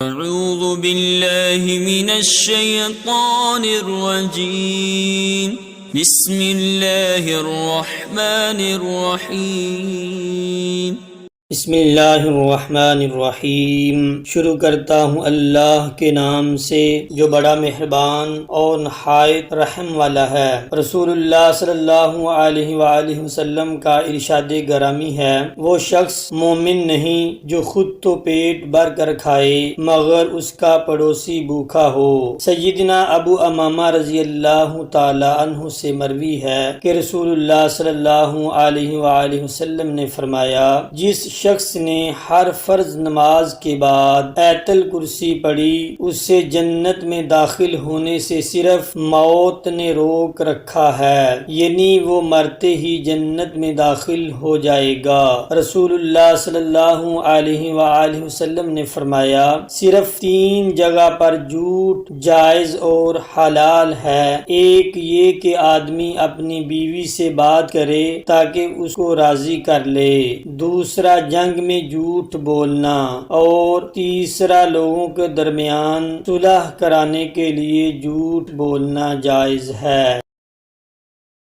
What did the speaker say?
اعوذ باللہ من الشیطان الرجیم بسم اللہ الرحمن الرحیم بسم اللہ الرحمن الرحیم۔ شروع کرتا ہوں اللہ کے نام سے جو بڑا مہربان اور نہایت رحم والا ہے۔ رسول اللہ صلی اللہ علیہ وآلہ وسلم کا ارشاد گرامی ہے، وہ شخص مومن نہیں جو خود تو پیٹ بھر کر کھائے مگر اس کا پڑوسی بھوکا ہو۔ سیدنا ابو امامہ رضی اللہ تعالی عنہ سے مروی ہے کہ رسول اللہ صلی اللہ علیہ وآلہ وسلم نے فرمایا، جس شخص نے ہر فرض نماز کے بعد آیت الکرسی پڑھی اسے جنت میں داخل ہونے سے صرف موت نے روک رکھا ہے، یعنی وہ مرتے ہی جنت میں داخل ہو جائے گا۔ رسول اللہ صلی اللہ علیہ وآلہ وسلم نے فرمایا، صرف 3 جگہ پر جھوٹ جائز اور حلال ہے، ایک یہ کہ آدمی اپنی بیوی سے بات کرے تاکہ اس کو راضی کر لے، دوسرا جنگ میں جھوٹ بولنا، اور تیسرا لوگوں کے درمیان صلح کرانے کے لیے جھوٹ بولنا جائز ہے۔